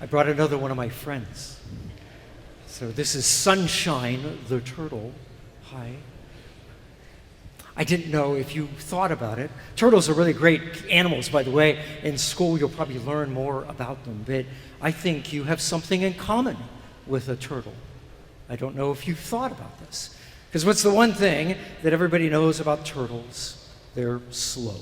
I brought another one of my friends. So this is Sunshine the turtle. Hi. I didn't know if you thought about it. Turtles are really great animals, by the way. In school, you'll probably learn more about them. But I think you have something in common with a turtle. I don't know if you've thought about this. Because what's the one thing that everybody knows about turtles? They're slow.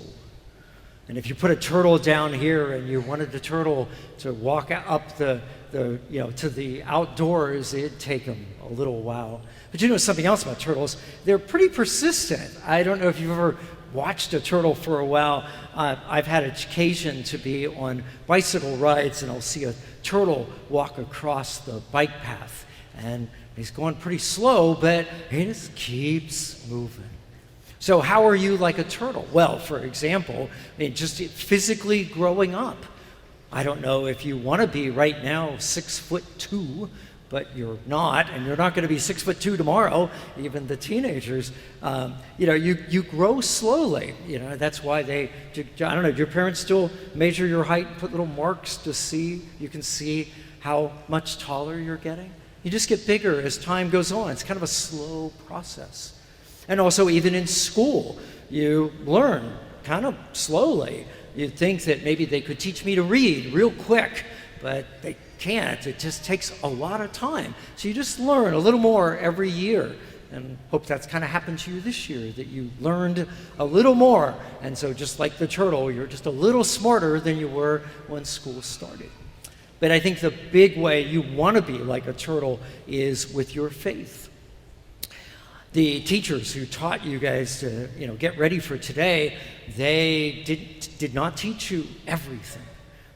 And if you put a turtle down here and you wanted the turtle to walk up to the outdoors, it'd take them a little while. But you know something else about turtles? They're pretty persistent. I don't know if you've ever watched a turtle for a while. I've had occasion to be on bicycle rides, and I'll see a turtle walk across the bike path. And he's going pretty slow, but he just keeps moving. So how are you like a turtle? Well, for example, just physically growing up. I don't know if you want to be right now 6'2", but you're not, and you're not going to be 6'2" tomorrow, even the teenagers. You grow slowly. That's why I don't know, do your parents still measure your height and put little marks to see, you can see how much taller you're getting? You just get bigger as time goes on. It's kind of a slow process. And also, even in school, you learn kind of slowly. You'd think that maybe they could teach me to read real quick, but they can't. It just takes a lot of time. So you just learn a little more every year. And hope that's kind of happened to you this year, that you learned a little more. And so just like the turtle, you're just a little smarter than you were when school started. But I think the big way you want to be like a turtle is with your faith. The teachers who taught you guys to, get ready for today, they did not teach you everything.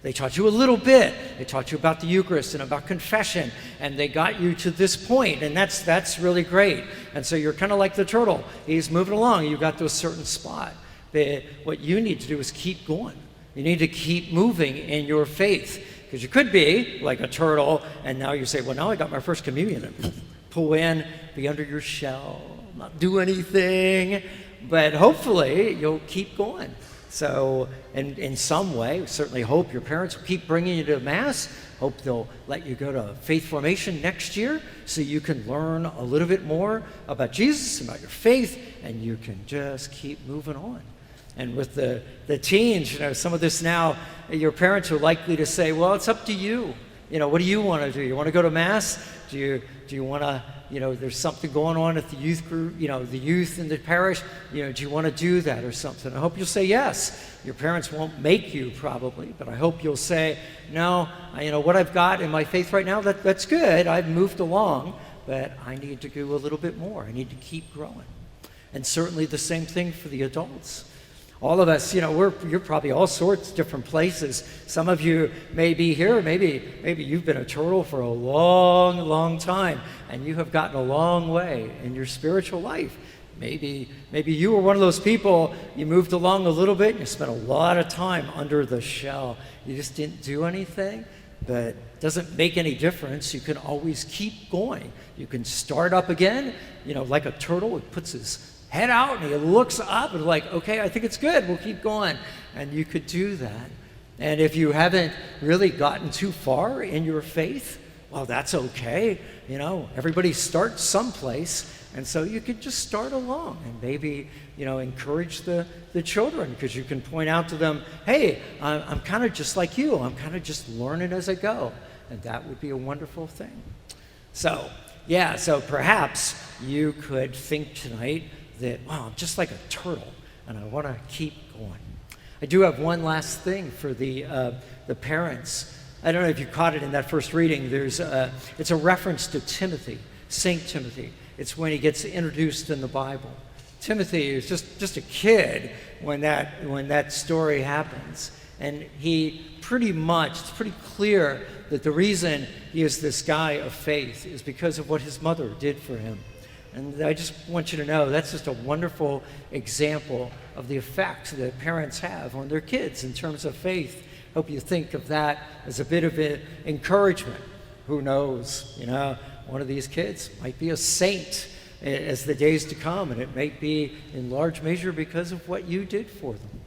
They taught you a little bit. They taught you about the Eucharist and about confession, and they got you to this point, and that's really great. And so you're kind of like the turtle. He's moving along. You got to a certain spot. But what you need to do is keep going. You need to keep moving in your faith, because you could be like a turtle, and now you say, well, now I got my first communion, and pull in, be under your shell, not do anything, but hopefully you'll keep going. So in some way, we certainly hope your parents will keep bringing you to Mass. Hope they'll let you go to Faith Formation next year so you can learn a little bit more about Jesus, about your faith, and you can just keep moving on. And with the teens, some of this now, your parents are likely to say, well, it's up to you. What do you want to do? You want to go to Mass? Do you want to, there's something going on at the youth group, the youth in the parish, do you want to do that or something? I hope you'll say yes. Your parents won't make you probably, but I hope you'll say, no, what I've got in my faith right now, that's good. I've moved along, but I need to do a little bit more. I need to keep growing. And certainly the same thing for the adults. All of us, you're probably all sorts of different places. Some of you may be here, maybe you've been a turtle for a long, long time, and you have gotten a long way in your spiritual life. Maybe you were one of those people, you moved along a little bit, and you spent a lot of time under the shell. You just didn't do anything, but it doesn't make any difference. You can always keep going. You can start up again, like a turtle. It puts his head out and he looks up and like, okay, I think it's good, we'll keep going. And you could do that. And if you haven't really gotten too far in your faith, well, that's okay. Everybody starts someplace, and so you could just start along and maybe, encourage the children, because you can point out to them, hey, I'm kind of just like you. I'm kind of just learning as I go. And that would be a wonderful thing. So perhaps you could think tonight that, wow, I'm just like a turtle, and I want to keep going. I do have one last thing for the parents. I don't know if you caught it in that first reading. It's a reference to Timothy, Saint Timothy. It's when he gets introduced in the Bible. Timothy is just a kid when that story happens, and it's pretty clear that the reason he is this guy of faith is because of what his mother did for him. And I just want you to know that's just a wonderful example of the effect that parents have on their kids in terms of faith. Hope you think of that as a bit of an encouragement. Who knows? One of these kids might be a saint as the days to come, and it may be in large measure because of what you did for them.